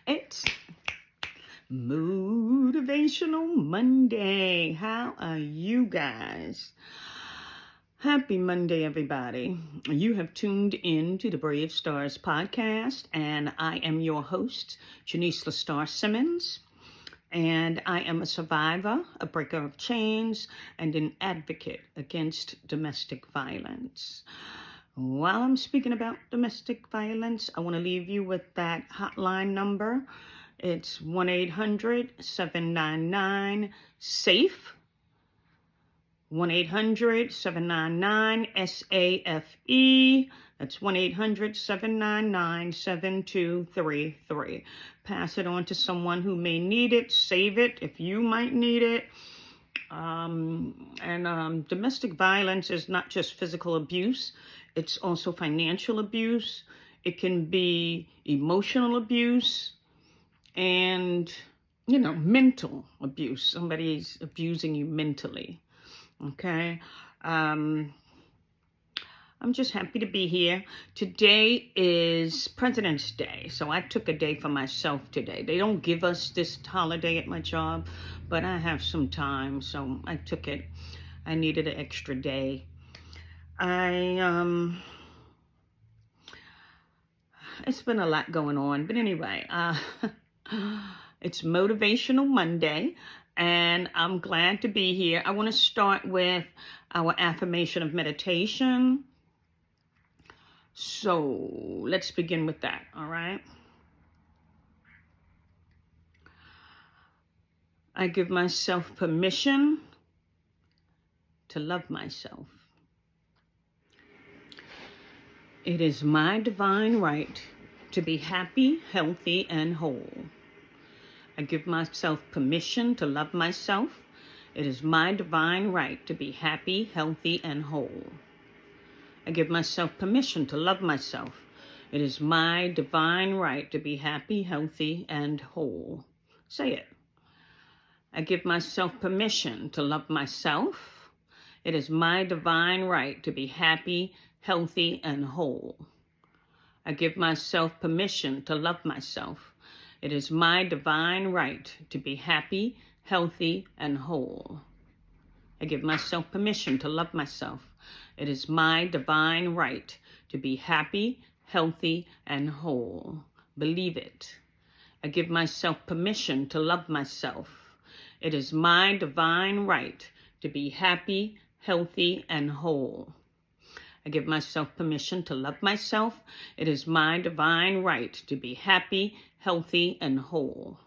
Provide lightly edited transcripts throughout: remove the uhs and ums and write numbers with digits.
It's Motivational Monday. How are you guys? Happy Monday, everybody. You have tuned in to the Brave Stars podcast, and I am your host, Janice LaStar Simmons. And I am a survivor, a breaker of chains, and an advocate against domestic violence. While I'm speaking about domestic violence, I want to leave you with that hotline number. It's 1-800-799-SAFE, 1-800-799-SAFE. That's 1-800-799-7233. Pass it on to someone who may need it. Save it if you might need it. Domestic violence is not just physical abuse. It's also financial abuse. It can be emotional abuse and, mental abuse. Somebody's abusing you mentally. Okay. I'm just happy to be here. Today is President's Day, so I took a day for myself today. They don't give us this holiday at my job, but I have some time, so I took it. I needed an extra day. It's been a lot going on, but anyway, it's Motivational Monday, and I'm glad to be here. I want to start with our affirmation of meditation. So let's begin with that, all right? I give myself permission to love myself. It is my divine right to be happy, healthy, and whole. I give myself permission to love myself. It is my divine right to be happy, healthy, and whole. I give myself permission to love myself. It is my divine right to be happy, healthy, and whole. Say it. I give myself permission to love myself. It is my divine right to be happy, healthy, and whole. I give myself permission to love myself. It is my divine right to be happy, healthy, and whole. I give myself permission to love myself. It is my divine right to be happy, healthy, and whole. Believe it. I give myself permission to love myself. It is my divine right to be happy, healthy, and whole. I give myself permission to love myself. It is my divine right to be happy, healthy, and whole.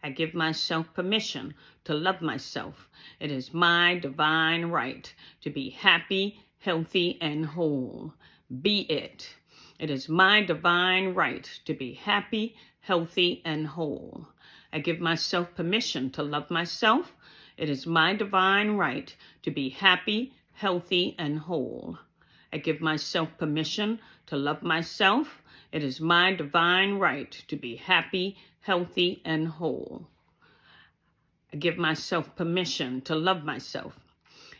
I give myself permission to love myself. It is my divine right to be happy, healthy, and whole. Be it. It is my divine right to be happy, healthy, and whole. I give myself permission to love myself. It is my divine right to be happy, healthy, and whole. I give myself permission to love myself. It is my divine right to be happy, healthy, and whole. I give myself permission to love myself.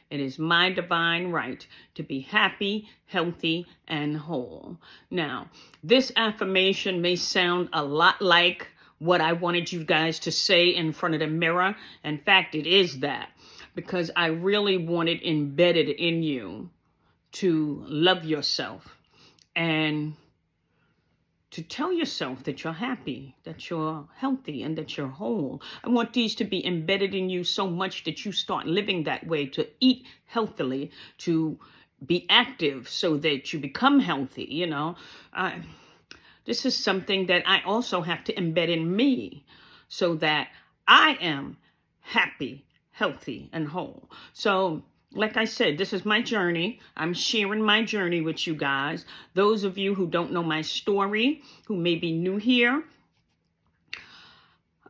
It is my divine right to be happy, healthy, and whole. Now, this affirmation may sound a lot like what I wanted you guys to say in front of the mirror. In fact, it is that, because I really want it embedded in you to love yourself and to tell yourself that you're happy, that you're healthy, and that you're whole. I want these to be embedded in you so much that you start living that way, to eat healthily, to be active so that you become healthy, This is something that I also have to embed in me so that I am happy, healthy, and whole. So, like I said, this is my journey. I'm sharing my journey with you guys. Those of you who don't know my story, who may be new here,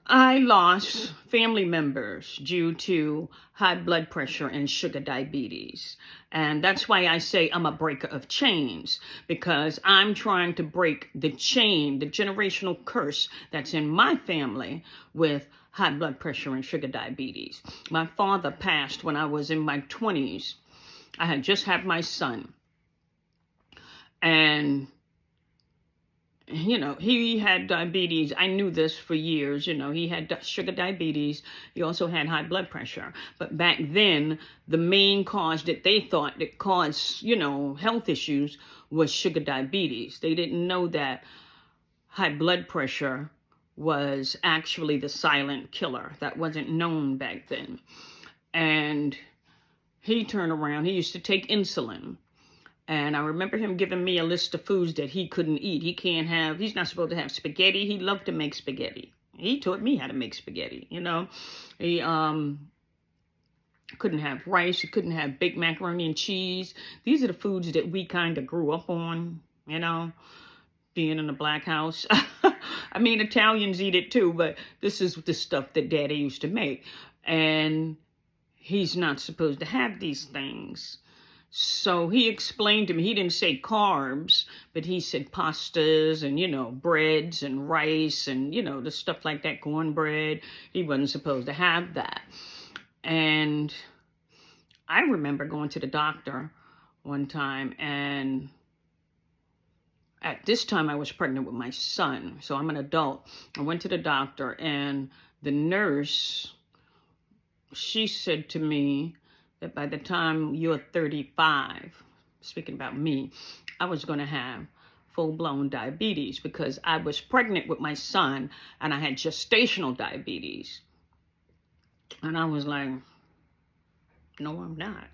I lost family members due to high blood pressure and sugar diabetes. And that's why I say I'm a breaker of chains, because I'm trying to break the chain, the generational curse that's in my family with high blood pressure and sugar diabetes. My father passed when I was in my 20s. I had just had my son. And he had diabetes. I knew this for years. He had sugar diabetes. He also had high blood pressure. But back then, the main cause that they thought that caused, health issues was sugar diabetes. They didn't know that high blood pressure was actually the silent killer. That wasn't known back then. And he turned around. He used to take insulin. And I remember him giving me a list of foods that he couldn't eat. He's not supposed to have spaghetti. He loved to make spaghetti. He taught me how to make spaghetti, He couldn't have rice. He couldn't have baked macaroni and cheese. These are the foods that we kind of grew up on, being in a black house. I mean, Italians eat it too, but this is the stuff that Daddy used to make. And he's not supposed to have these things. So he explained to me, he didn't say carbs, but he said pastas and, breads and rice and, the stuff like that, cornbread. He wasn't supposed to have that. And I remember going to the doctor one time, and at this time I was pregnant with my son. So I'm an adult. I went to the doctor, and the nurse, she said to me, that by the time you're 35, speaking about me, I was going to have full-blown diabetes because I was pregnant with my son and I had gestational diabetes. And I was like, no, I'm not,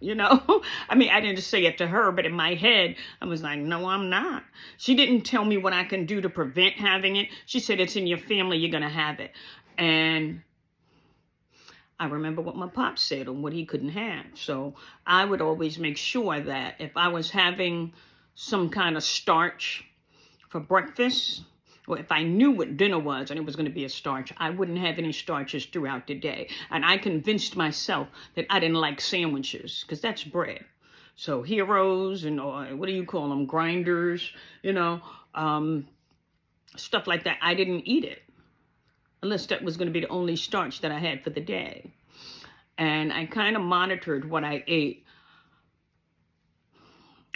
I mean, I didn't say it to her, but in my head, I was like, no, I'm not. She didn't tell me what I can do to prevent having it. She said, it's in your family, you're going to have it. And I remember what my pop said on what he couldn't have. So I would always make sure that if I was having some kind of starch for breakfast, or if I knew what dinner was and it was going to be a starch, I wouldn't have any starches throughout the day. And I convinced myself that I didn't like sandwiches because that's bread. So Heroes and what do you call them? Grinders, stuff like that. I didn't eat it unless that was going to be the only starch that I had for the day. And I kind of monitored what I ate.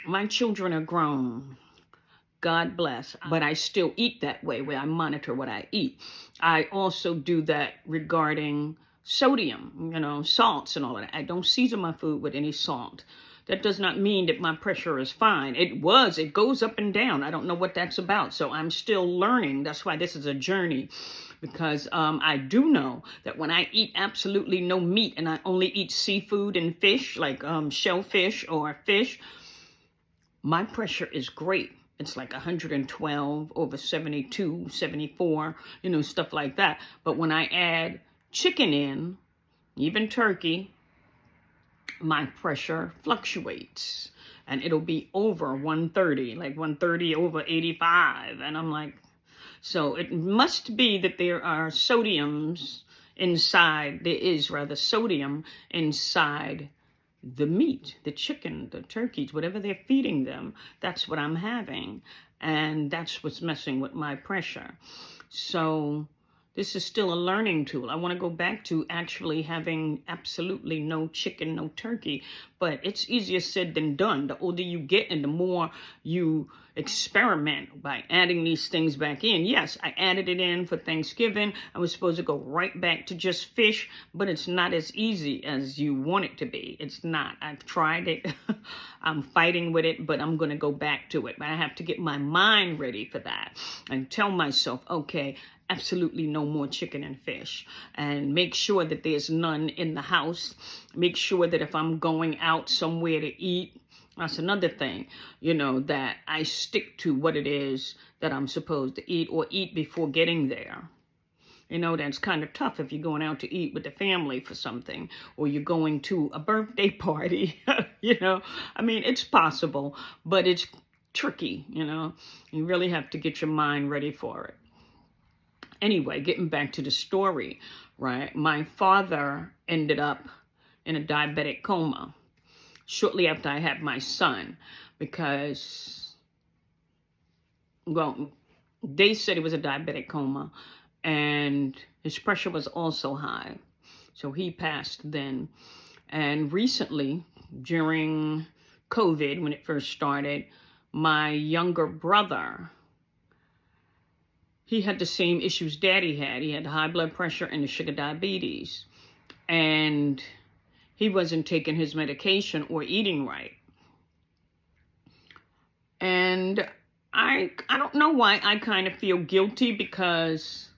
My children are grown, God bless, but I still eat that way, where I monitor what I eat. I also do that regarding sodium, salts and all of that. I don't season my food with any salt. That does not mean that my pressure is fine. It goes up and down. I don't know what that's about. So I'm still learning. That's why this is a journey. Because I do know that when I eat absolutely no meat and I only eat seafood and fish, like shellfish or fish, my pressure is great. It's like 112 over 72, 74, stuff like that. But when I add chicken in, even turkey, my pressure fluctuates. And it'll be over 130, like 130 over 85. And I'm like, so it must be that there are sodiums inside, there is rather sodium inside the meat, the chicken, the turkeys, whatever they're feeding them, that's what I'm having. And that's what's messing with my pressure. So this is still a learning tool. I want to go back to actually having absolutely no chicken, no turkey, but it's easier said than done. The older you get and the more you experiment by adding these things back in. Yes, I added it in for Thanksgiving. I was supposed to go right back to just fish, but it's not as easy as you want it to be. It's not. I've tried it. I'm fighting with it, but I'm going to go back to it. But I have to get my mind ready for that and tell myself, okay, absolutely no more chicken and fish, and make sure that there's none in the house. Make sure that if I'm going out somewhere to eat, that's another thing, that I stick to what it is that I'm supposed to eat or eat before getting there. That's kind of tough if you're going out to eat with the family for something, or you're going to a birthday party, I mean, it's possible, but it's tricky, You really have to get your mind ready for it. Anyway, getting back to the story, right? My father ended up in a diabetic coma shortly after I had my son because, well, they said it was a diabetic coma and his pressure was also high. So he passed then. And recently, during COVID, when it first started, my younger brother he had the same issues Daddy had. He had high blood pressure and the sugar diabetes. And he wasn't taking his medication or eating right. And I don't know why I kind of feel guilty, because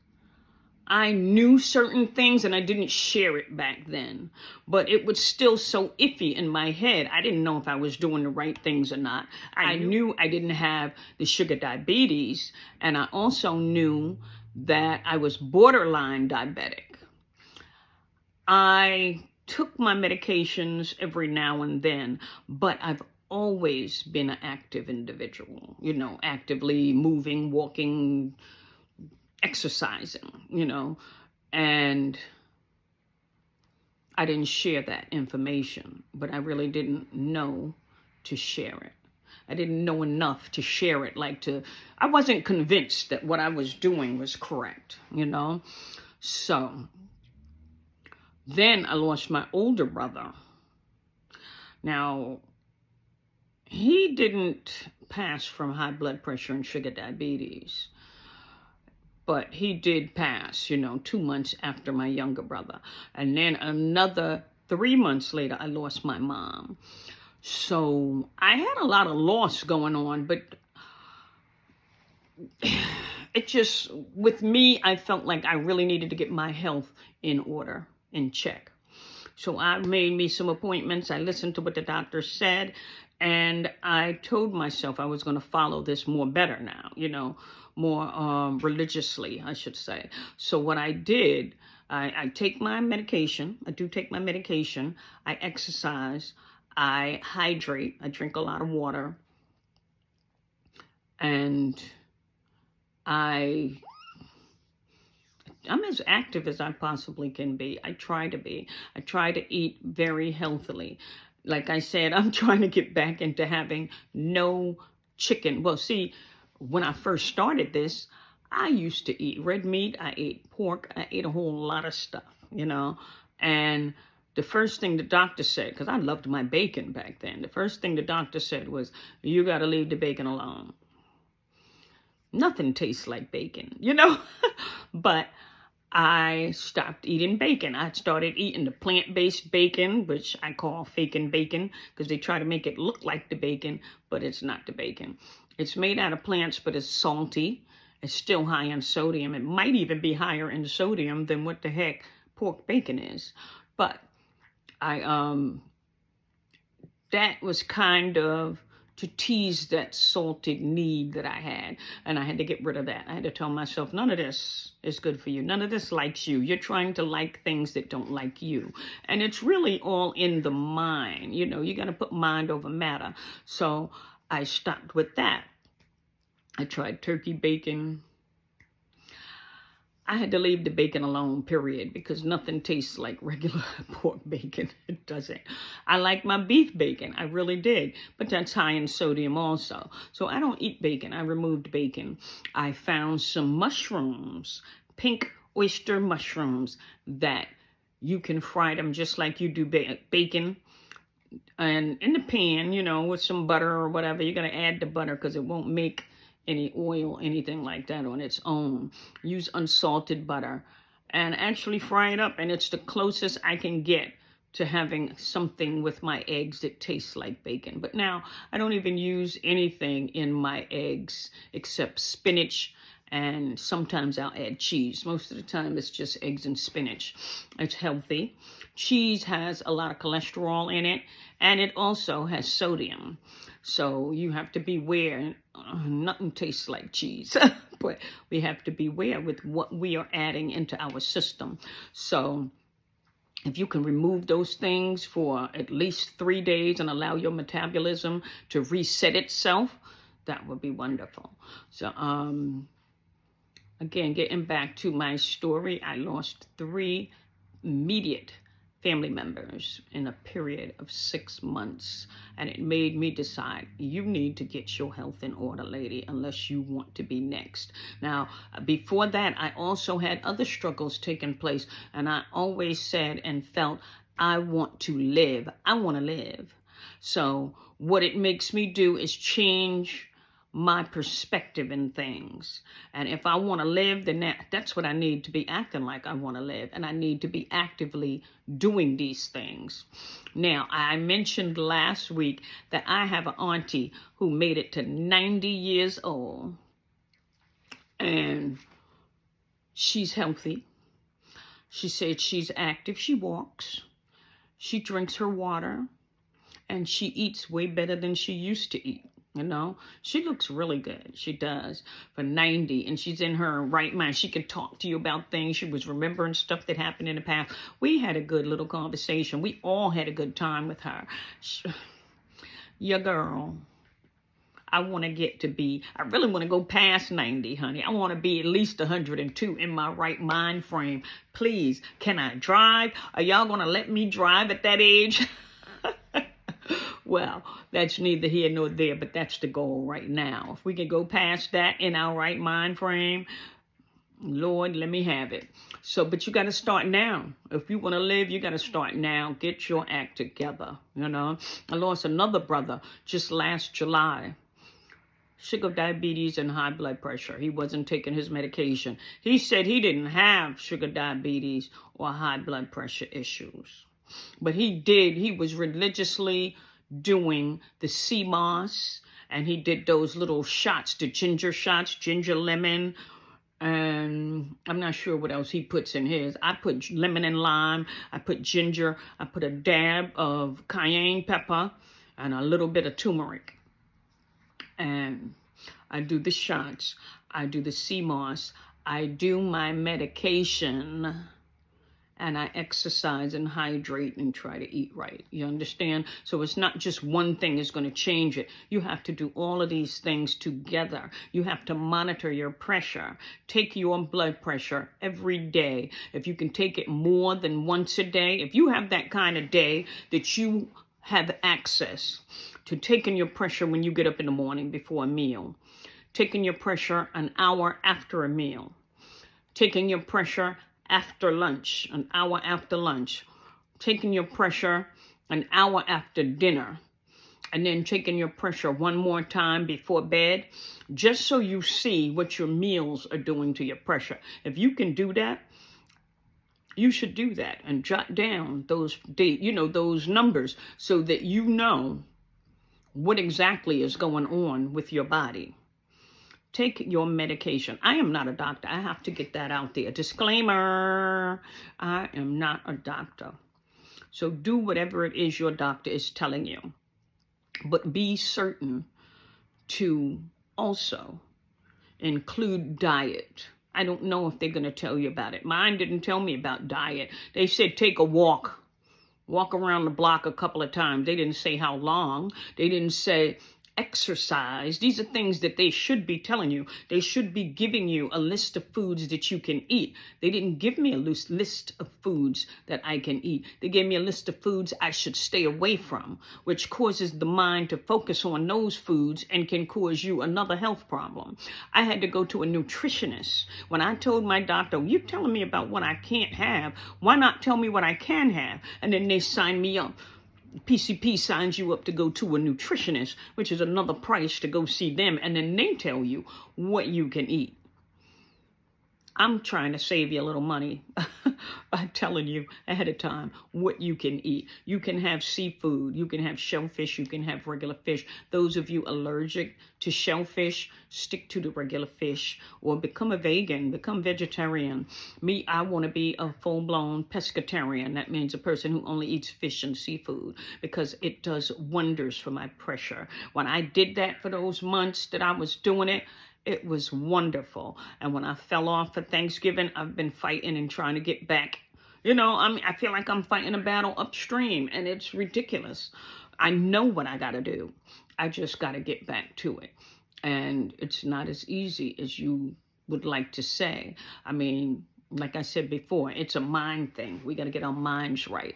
I knew certain things and I didn't share it back then. But it was still so iffy in my head. I didn't know if I was doing the right things or not. I knew I didn't have the sugar diabetes. And I also knew that I was borderline diabetic. I took my medications every now and then, but I've always been an active individual, you know, actively moving, walking, exercising, you know, and I didn't share that information, but I really didn't know to share it. I didn't know enough to share it, I wasn't convinced that what I was doing was correct, you know. So then I lost my older brother. Now, he didn't pass from high blood pressure and sugar diabetes, but he did pass, you know, 2 months after my younger brother. And then another 3 months later, I lost my mom. So I had a lot of loss going on, but it just, with me, I felt like I really needed to get my health in order, in check. So I made me some appointments. I listened to what the doctor said, and I told myself I was going to follow this more better now, you know, more religiously, I should say. So what I did, I take my medication. I do take my medication. I exercise. I hydrate. I drink a lot of water. And I'm as active as I possibly can be. I try to be. I try to eat very healthily. Like I said, I'm trying to get back into having no chicken. Well, see, when I first started this, I used to eat red meat. I ate pork. I ate a whole lot of stuff, you know. And the first thing the doctor said, because I loved my bacon back then, the first thing the doctor said was, you got to leave the bacon alone. Nothing tastes like bacon, you know. But I stopped eating bacon. I started eating the plant-based bacon, which I call faking bacon, because they try to make it look like the bacon, but it's not the bacon. It's made out of plants, but it's salty. It's still high in sodium. It might even be higher in sodium than what the heck pork bacon is. But that was kind of to tease that salted need that I had. And I had to get rid of that. I had to tell myself, none of this is good for you. None of this likes you. You're trying to like things that don't like you. And it's really all in the mind. You know, you got to put mind over matter. So I stopped with that. I tried turkey bacon. I had to leave the bacon alone, period, because nothing tastes like regular pork bacon. It doesn't. I like my beef bacon. I really did. But that's high in sodium also. So I don't eat bacon. I removed bacon. I found some mushrooms, pink oyster mushrooms, that you can fry them just like you do bacon. And in the pan, you know, with some butter or whatever, you're going to add the butter because it won't make any oil, anything like that on its own. Use unsalted butter and actually fry it up. And it's the closest I can get to having something with my eggs that tastes like bacon. But now I don't even use anything in my eggs except spinach, and sometimes I'll add cheese. Most of the time it's just eggs and spinach. It's healthy. Cheese has a lot of cholesterol in it, and it also has sodium. So you have to beware. Nothing tastes like cheese, but we have to beware with what we are adding into our system. So if you can remove those things for at least 3 days and allow your metabolism to reset itself, that would be wonderful. So, again, getting back to my story, I lost 3 immediate family members in a period of 6 months. And it made me decide, you need to get your health in order, lady, unless you want to be next. Now, before that, I also had other struggles taking place. And I always said and felt, I want to live. I want to live. So what it makes me do is change my perspective in things. And if I want to live, then that's what I need to be acting like I want to live. And I need to be actively doing these things. Now, I mentioned last week that I have an auntie who made it to 90 years old. And she's healthy. She said she's active. She walks. She drinks her water. And she eats way better than she used to eat. You know, she looks really good. She does for 90, and she's in her right mind. She can talk to you about things. She was remembering stuff that happened in the past. We had a good little conversation. We all had a good time with her. Your girl, I want to get to be, I really want to go past 90, honey. I want to be at least 102 in my right mind frame. Please, can I drive? Are y'all going to let me drive at that age? Well, that's neither here nor there, but that's the goal right now. If we can go past that in our right mind frame, Lord, let me have it. So, but you got to start now. If you want to live, you got to start now. Get your act together, you know. I lost another brother just last July. Sugar diabetes and high blood pressure. He wasn't taking his medication. He said he didn't have sugar diabetes or high blood pressure issues. But he did. He was religiously doing the sea moss, and he did those little shots, the ginger shots, ginger lemon, and I'm not sure what else he puts in his. I put lemon and lime, I put ginger, I put a dab of cayenne pepper, and a little bit of turmeric. And I do the shots, I do the sea moss, I do my medication, and I exercise and hydrate and try to eat right. You understand? So it's not just one thing is going to change it. You have to do all of these things together. You have to monitor your pressure. Take your blood pressure every day. If you can take it more than once a day, if you have that kind of day that you have access to taking your pressure when you get up in the morning before a meal, taking your pressure an hour after a meal, taking your pressure after lunch, an hour after lunch, taking your pressure an hour after dinner, and then taking your pressure one more time before bed, just so you see what your meals are doing to your pressure. If you can do that, you should do that and jot down those those numbers so that you know what exactly is going on with your body. Take your medication. I am not a doctor. I have to get that out there. Disclaimer, I am not a doctor. So do whatever it is your doctor is telling you. But be certain to also include diet. I don't know if they're going to tell you about it. Mine didn't tell me about diet. They said take a walk. Walk around the block a couple of times. They didn't say how long. They didn't say exercise. These are things that they should be telling you. They should be giving you a list of foods that you can eat. They didn't give me a list of foods that I can eat. They gave me a list of foods I should stay away from, which causes the mind to focus on those foods and can cause you another health problem. I had to go to a nutritionist. When I told my doctor, you're telling me about what I can't have, why not tell me what I can have? And then they signed me up. PCP signs you up to go to a nutritionist, which is another price to go see them, and then they tell you what you can eat. I'm trying to save you a little money by telling you ahead of time what you can eat. You can have seafood, you can have shellfish, you can have regular fish. Those of you allergic to shellfish, stick to the regular fish or become a vegan, become vegetarian. Me, I want to be a full-blown pescatarian. That means a person who only eats fish and seafood because it does wonders for my pressure. When I did that for those months that I was doing it, it was wonderful. And when I fell off for Thanksgiving, I've been fighting and trying to get back. You know, I feel like I'm fighting a battle upstream, and it's ridiculous. I know what I got to do. I just got to get back to it. And it's not as easy as you would like to say. I mean, like I said before, it's a mind thing. We got to get our minds right.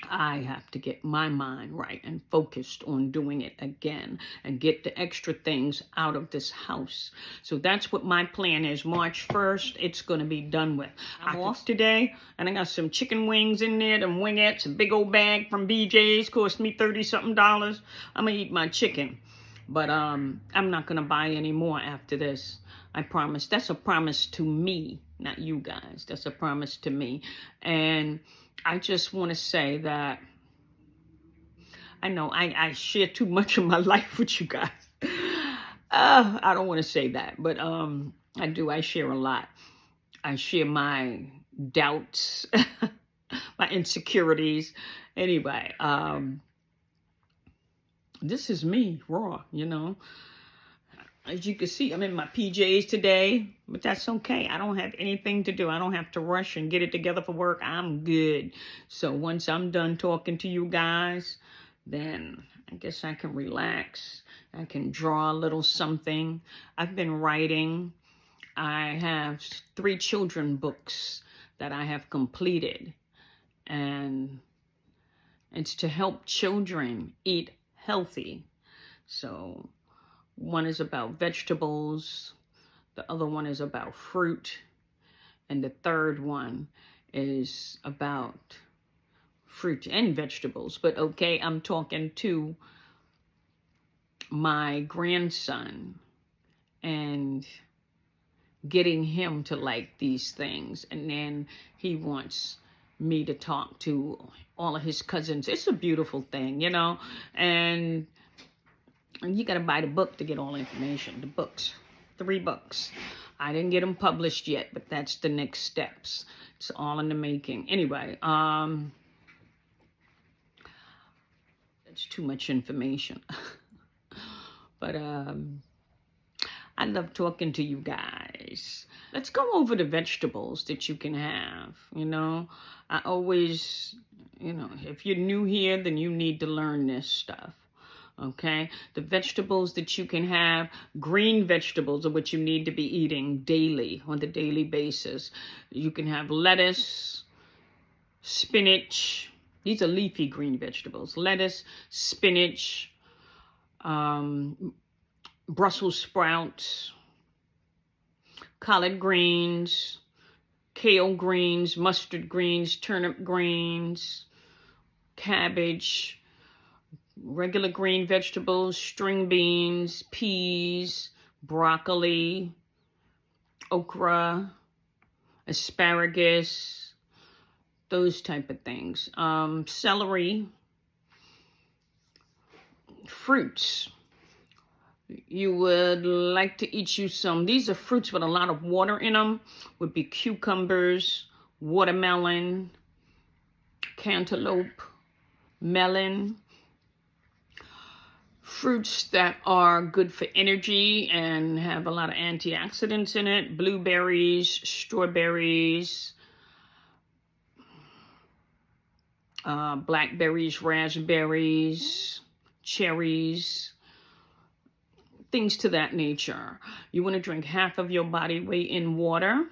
I have to get my mind right and focused on doing it again and get the extra things out of this house. So that's what my plan is. March 1st, it's going to be done with. I'm off today, and I got some chicken wings in there, them wingettes, a big old bag from BJ's, cost me $30-something. I'm going to eat my chicken. But I'm not going to buy any more after this. I promise. That's a promise to me, not you guys. That's a promise to me. And I just want to say that I know I share too much of my life with you guys. I don't want to say that, but I do. I share a lot. I share my doubts, my insecurities. Anyway, this is me, raw, you know. As you can see, I'm in my PJs today, but that's okay. I don't have anything to do. I don't have to rush and get it together for work. I'm good. So once I'm done talking to you guys, then I guess I can relax. I can draw a little something. I've been writing. I have 3 children books that I have completed. And it's to help children eat healthy. So one is about vegetables, the other one is about fruit, and the third one is about fruit and vegetables. But okay, I'm talking to my grandson and getting him to like these things, and then he wants me to talk to all of his cousins. It's a beautiful thing, you know, and you got to buy the book to get all the information. The books, 3 books. I didn't get them published yet, but that's the next steps. It's all in the making. Anyway, it's too much information. But I love talking to you guys. Let's go over the vegetables that you can have. You know, I always, you know, if you're new here, then you need to learn this stuff. Okay, the vegetables that you can have, green vegetables are what you need to be eating daily, on the daily basis. You can have lettuce, spinach. These are leafy green vegetables. Lettuce, spinach, Brussels sprouts, collard greens, kale greens, mustard greens, turnip greens, cabbage, regular green vegetables, string beans, peas, broccoli, okra, asparagus, those type of things. Celery, fruits. You would like to eat you some. These are fruits with a lot of water in them. Would be cucumbers, watermelon, cantaloupe, melon. Fruits that are good for energy and have a lot of antioxidants in it. Blueberries, strawberries, blackberries, raspberries, cherries, things to that nature. You want to drink half of your body weight in water.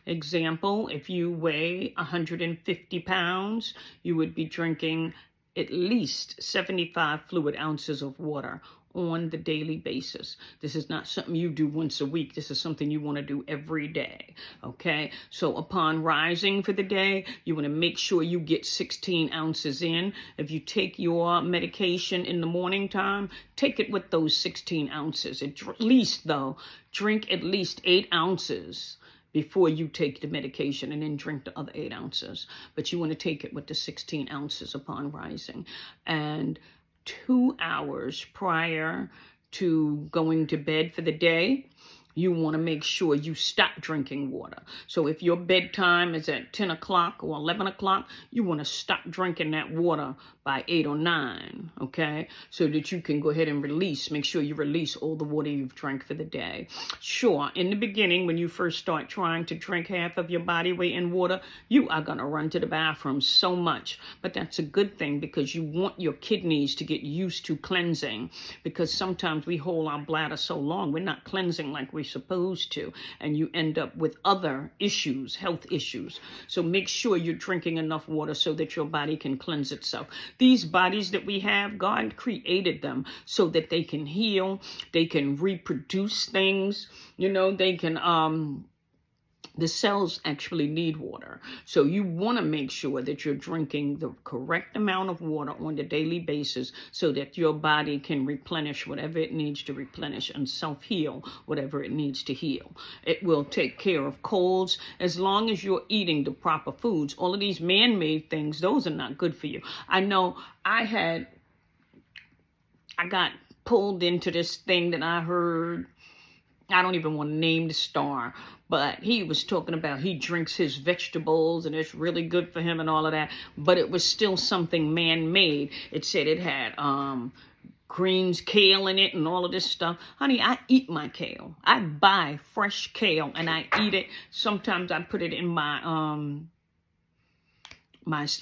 Example, if you weigh 150 pounds, you would be drinking at least 75 fluid ounces of water on the daily basis. This is not something you do once a week. This is something you want to do every day, okay? So upon rising for the day, you want to make sure you get 16 ounces in. If you take your medication in the morning time, take it with those 16 ounces. At least, though, drink at least 8 ounces before you take the medication, and then drink the other 8 ounces. But you want to take it with the 16 ounces upon rising. And 2 hours prior to going to bed for the day, you want to make sure you stop drinking water. So if your bedtime is at 10 o'clock or 11 o'clock, you want to stop drinking that water by 8 or 9, okay? So that you can go ahead and make sure you release all the water you've drank for the day. Sure, in the beginning, when you first start trying to drink half of your body weight in water, you are going to run to the bathroom so much. But that's a good thing, because you want your kidneys to get used to cleansing, because sometimes we hold our bladder so long, we're not cleansing like we're supposed to, and you end up with other issues, health issues. So make sure you're drinking enough water so that your body can cleanse itself. These bodies that we have, God created them so that they can heal, they can reproduce things, you know, they can The cells actually need water. So you want to make sure that you're drinking the correct amount of water on a daily basis so that your body can replenish whatever it needs to replenish and self-heal whatever it needs to heal. It will take care of colds as long as you're eating the proper foods. All of these man-made things, those are not good for you. I know I got pulled into this thing that I heard. I don't even want to name the star, but he was talking about he drinks his vegetables and it's really good for him and all of that, but it was still something man-made. It said it had greens, kale in it and all of this stuff. Honey, I eat my kale. I buy fresh kale and I eat it. Sometimes I put it in my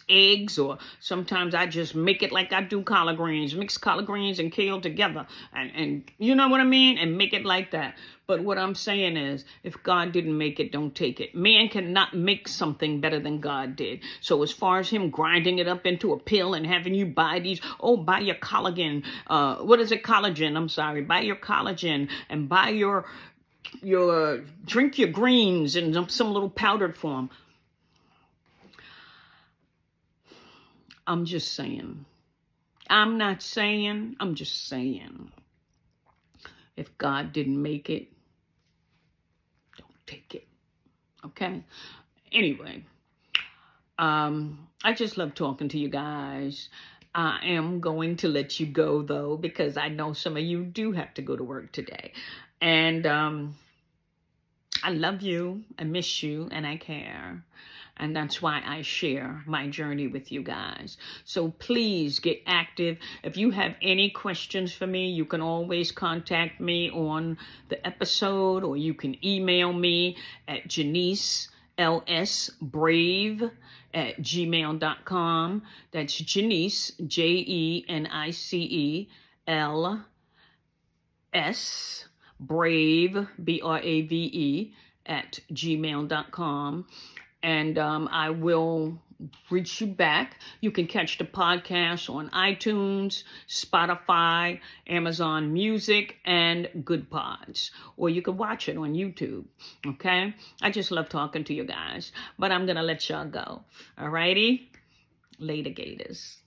eggs, or sometimes I just make it like I do collard greens, mix collard greens and kale together, and you know what I mean, and make it like that. But what I'm saying is, if God didn't make it, don't take it. Man cannot make something better than God did. So as far as him grinding it up into a pill and having you buy these, buy your collagen, collagen, I'm sorry, buy your collagen and buy your drink your greens in some little powdered form. I'm just saying. I'm not saying, I'm just saying. If God didn't make it, don't take it. Okay? Anyway, I just love talking to you guys. I am going to let you go, though, because I know some of you do have to go to work today. And I love you, I miss you, and I care. And that's why I share my journey with you guys. So please get active. If you have any questions for me, you can always contact me on the episode, or you can email me at JaniceLSBrave@gmail.com. That's Janice, JENICELS, Brave, BRAVE, @gmail.com. And I will reach you back. You can catch the podcast on iTunes, Spotify, Amazon Music, and Good Pods. Or you can watch it on YouTube, okay? I just love talking to you guys. But I'm going to let y'all go. All righty? Later, Gators.